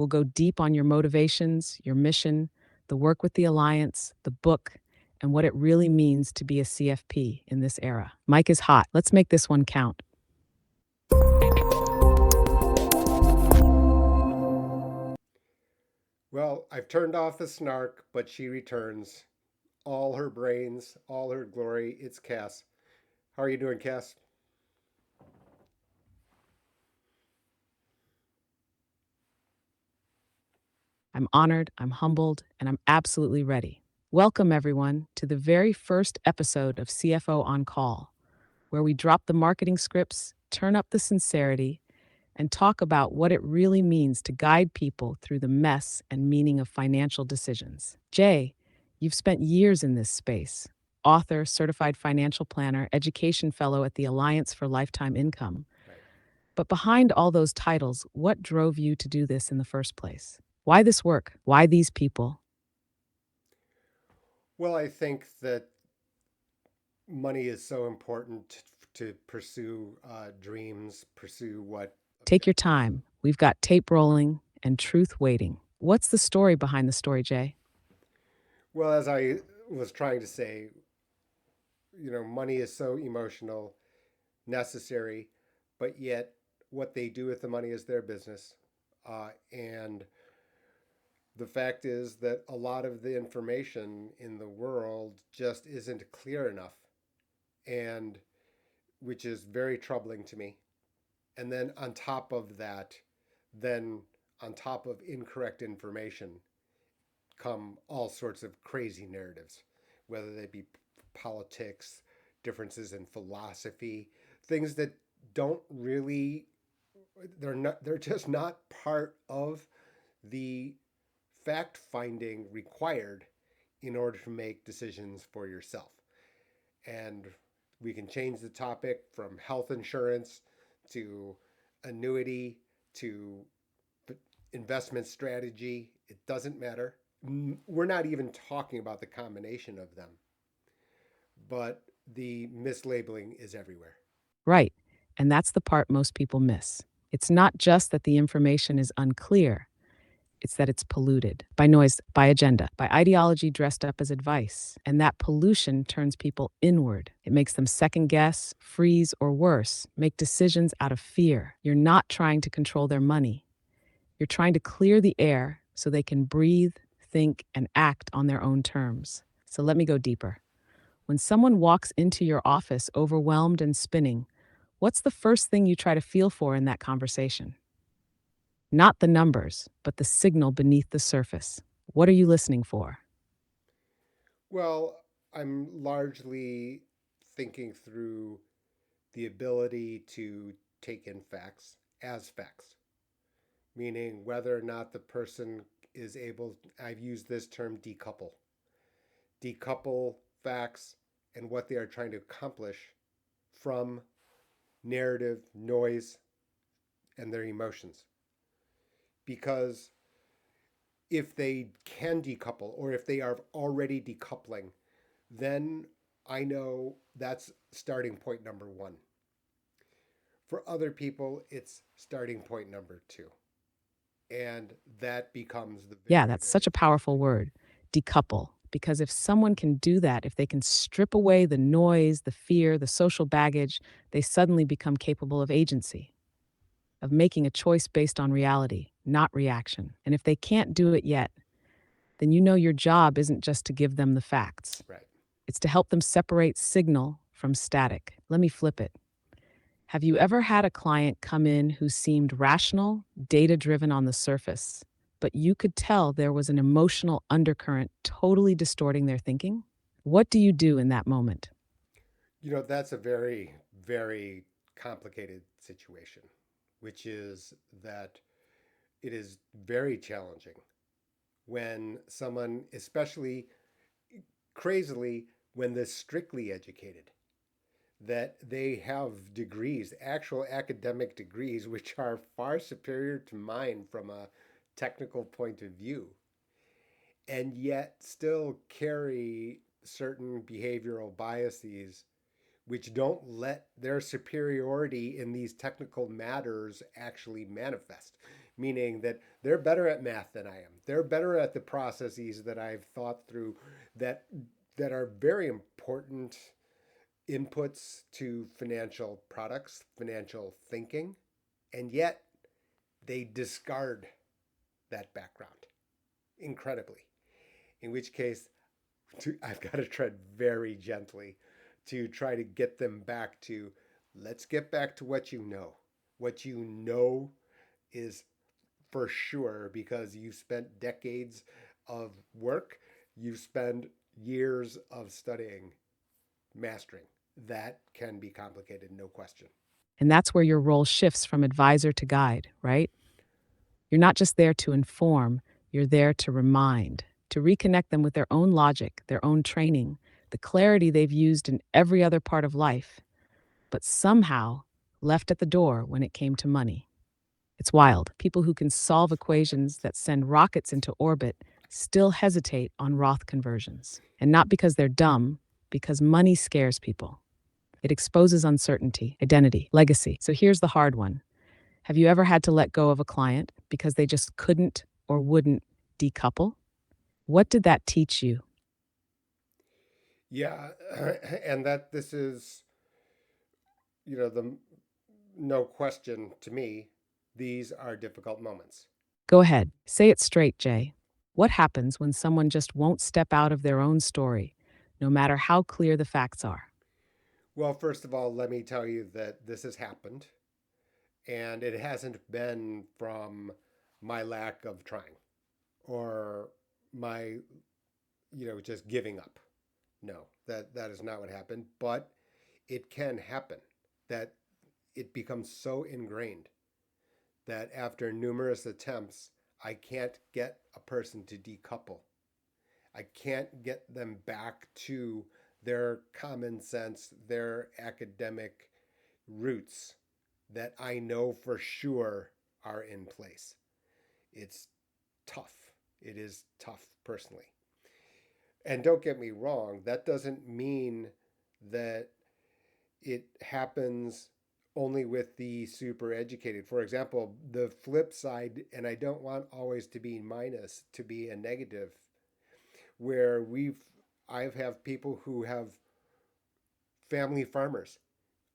We'll go deep on your motivations, your mission, the work with the Alliance, the book, and what it really means to be a CFP in this era. Mike is hot. Let's make this one count. Well, I've turned off the snark, but she returns. All her brains, all her glory. It's Cass. How are you doing, Cass? I'm honored, I'm humbled, and I'm absolutely ready. Welcome, everyone, to the very first episode of CFO On Call, where we drop the marketing scripts, turn up the sincerity, and talk about what it really means to guide people through the mess and meaning of financial decisions. Jay, you've spent years in this space: author, certified financial planner, education fellow at the Alliance for Lifetime Income. Right. But behind all those titles, what drove you to do this in the first place? Why this work? Why these people? Well, I think that money is so important to pursue dreams, pursue what Take your objectives. time. We've got tape rolling and truth waiting. What's the story behind the story, Jay? Well, as I was trying to say, money is so emotional, necessary, but yet what they do with the money is their business. And the fact is that a lot of the information in the world just isn't clear enough, and which is very troubling to me. And then on top of that, then on top of incorrect information, come all sorts of crazy narratives, whether they be politics, differences in philosophy, things that don't really they're just not part of the fact finding required in order to make decisions for yourself. And we can change the topic from health insurance to annuity to investment strategy. It doesn't matter. We're not even talking about the combination of them, but the mislabeling is everywhere. Right. And that's the part most people miss. It's not just that the information is unclear, it's that it's polluted by noise, by agenda, by ideology dressed up as advice. And that pollution turns people inward. It makes them second guess, freeze, or worse, make decisions out of fear. You're not trying to control their money, you're trying to clear the air so they can breathe, think, and act on their own terms. So let me go deeper. When someone walks into your office overwhelmed and spinning, what's the first thing you try to feel for in that conversation? Not the numbers, but the signal beneath the surface. What are you listening for? Well, I'm largely thinking through the ability to take in facts as facts, meaning whether or not the person is able, I've used this term decouple facts and what they are trying to accomplish from narrative, noise, and their emotions. Because if they can decouple or if they are already decoupling, then I know that's starting point number one. For other people, it's starting point number two. And that becomes the Yeah, very, that's such very a powerful frustrating. word, decouple. Because if someone can do that, if they can strip away the noise, the fear, the social baggage, they suddenly become capable of agency, of making a choice based on reality, not reaction. And if they can't do it yet, then you know your job isn't just to give them the facts. Right. It's to help them separate signal from static. Let me flip it. Have you ever had a client come in who seemed rational, data driven on the surface, but you could tell there was an emotional undercurrent totally distorting their thinking? What do you do in that moment? That's a very, very complicated situation, which is that it is very challenging when someone, especially crazily, when they're strictly educated, that they have degrees, actual academic degrees, which are far superior to mine from a technical point of view, and yet still carry certain behavioral biases which don't let their superiority in these technical matters actually manifest. meaning that they're better at math than I am. They're better at the processes that I've thought through that that are very important inputs to financial products, financial thinking, and yet they discard that background incredibly. In which case, I've got to tread very gently to try to get them back to let's get back to what you know. What you know is for sure because you've spent decades of work, you've spent years of studying, mastering. That can be complicated, no question. And that's where your role shifts from advisor to guide, right? You're not just there to inform, you're there to remind, to reconnect them with their own logic, their own training, the clarity they've used in every other part of life, but somehow left at the door when it came to money. It's wild. People who can solve equations that send rockets into orbit still hesitate on Roth conversions. And not because they're dumb, because money scares people. It exposes uncertainty, identity, legacy. So here's the hard one. Have you ever had to let go of a client because they just couldn't or wouldn't decouple? What did that teach you? Yeah, and that this is, the no question to me, these are difficult moments. Go ahead, say it straight, Jay. What happens when someone just won't step out of their own story, no matter how clear the facts are? Well, first of all, let me tell you that this has happened, and it hasn't been from my lack of trying or my, just giving up. No, that is not what happened, but it can happen that it becomes so ingrained that after numerous attempts, I can't get a person to decouple. I can't get them back to their common sense, their academic roots that I know for sure are in place. It's tough. It is tough personally. And don't get me wrong, that doesn't mean that it happens only with the super educated. For example, the flip side, and I don't want always to be minus, to be a negative, where I've have people who have family farmers.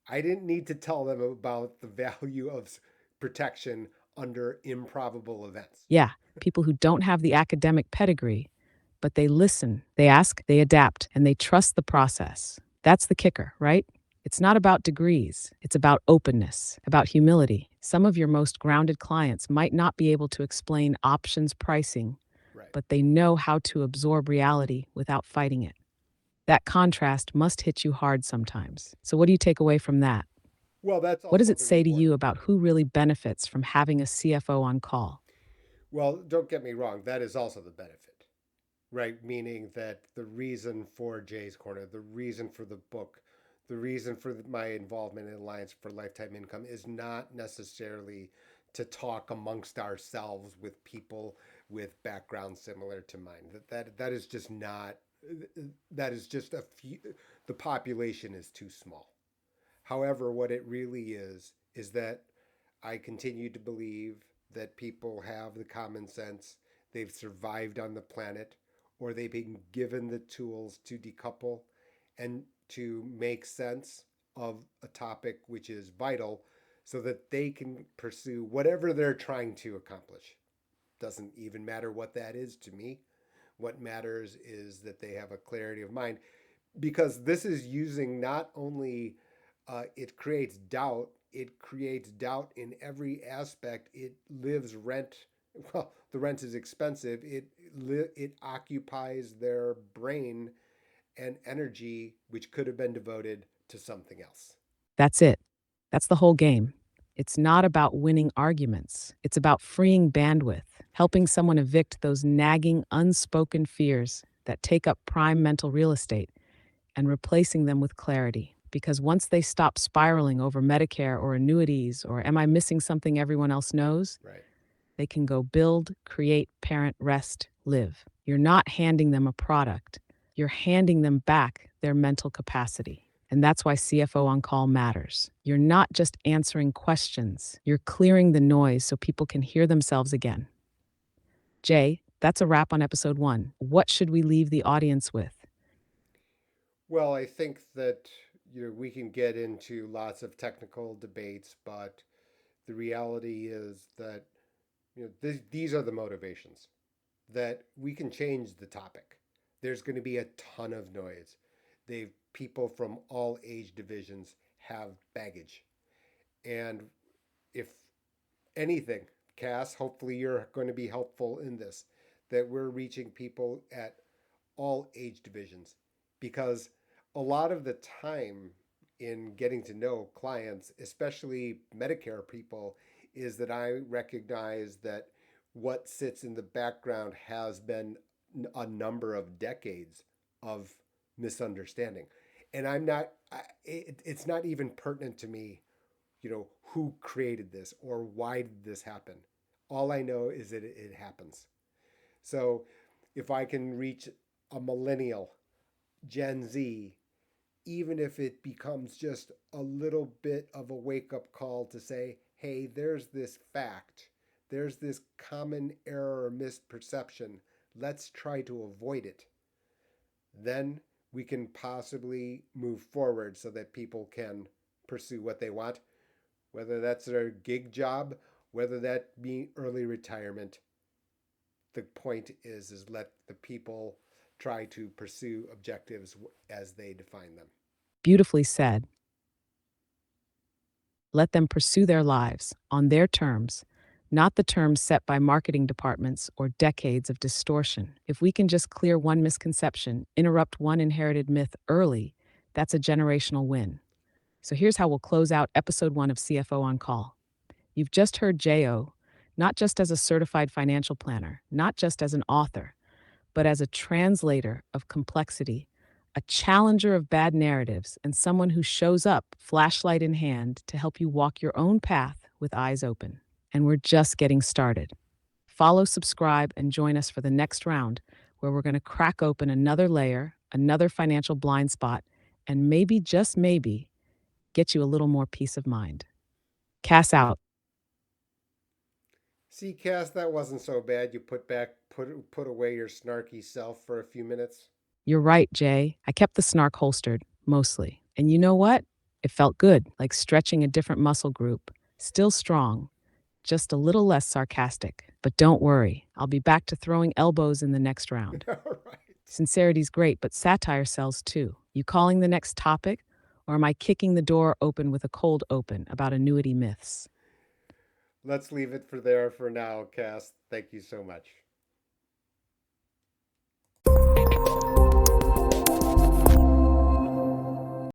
I didn't need to tell them about the value of protection under improbable events. Yeah, people who don't have the academic pedigree, but they listen, they ask, they adapt, and they trust the process. That's the kicker, right? It's not about degrees, it's about openness, about humility. Some of your most grounded clients might not be able to explain options pricing, Right. but they know how to absorb reality without fighting it. That contrast must hit you hard sometimes. So, what do you take away from that? Well, that's What does also it the say to reward. you about who really benefits from having a CFO on call? Well, don't get me wrong, that is also the benefit, right? Meaning that the reason for Jay's Corner, the reason for the book, the reason for my involvement in Alliance for Lifetime Income is not necessarily to talk amongst ourselves with people with backgrounds similar to mine. That is just not. That is just a few. The population is too small. However, what it really is that I continue to believe that people have the common sense, they've survived on the planet, or they've been given the tools to decouple and to make sense of a topic which is vital so that they can pursue whatever they're trying to accomplish. Doesn't even matter what that is to me. What matters is that they have a clarity of mind because this is using not only it creates doubt. It creates doubt in every aspect. It lives rent. Well, the rent is expensive. It occupies their brain and energy, which could have been devoted to something else. That's it. That's the whole game. It's not about winning arguments, it's about freeing bandwidth, helping someone evict those nagging, unspoken fears that take up prime mental real estate and replacing them with clarity. Because once they stop spiraling over Medicare or annuities or am I missing something everyone else knows, Right. they can go build, create, parent, rest, live. You're not handing them a product, you're handing them back their mental capacity. And that's why CFO On Call matters. You're not just answering questions, you're clearing the noise so people can hear themselves again. Jay, that's a wrap on episode 1. What should we leave the audience with? Well, I think that we can get into lots of technical debates, but the reality is that these are the motivations that we can change the topic. There's going to be a ton of noise. They People from all age divisions have baggage, and if anything, Cass, hopefully you're going to be helpful in this. That we're reaching people at all age divisions because a lot of the time in getting to know clients, especially Medicare people, is that I recognize that what sits in the background has been a number of decades of misunderstanding. And it's not even pertinent to me, who created this or why did this happen. All I know is that it happens. So if I can reach a millennial, Gen Z, even if it becomes just a little bit of a wake up call to say, hey, there's this fact, there's this common error or misperception, let's try to avoid it, then we can possibly move forward so that people can pursue what they want, whether that's their gig job, whether that be early retirement. The point is let the people try to pursue objectives as they define them. Beautifully said. Let them pursue their lives on their terms, not the terms set by marketing departments or decades of distortion. If we can just clear one misconception, interrupt one inherited myth early, that's a generational win. So here's how we'll close out episode 1 of CFO On Call. You've just heard Jae Oh, not just as a certified financial planner, not just as an author, but as a translator of complexity, a challenger of bad narratives, and someone who shows up, flashlight in hand, to help you walk your own path with eyes open. And we're just getting started. Follow, subscribe, and join us for the next round, where we're going to crack open another layer, another financial blind spot, and maybe, just maybe, get you a little more peace of mind. Cass out. See, Cass, that wasn't so bad. You put away your snarky self for a few minutes. You're right, Jay. I kept the Snark holstered, mostly. And you know what? It felt good, like stretching a different muscle group. Still strong, just a little less sarcastic. But don't worry, I'll be back to throwing elbows in the next round. All right. Sincerity's great, but satire sells too. You calling the next topic? Or am I kicking the door open with a cold open about annuity myths? Let's leave it for there for now, Cass. Thank you so much.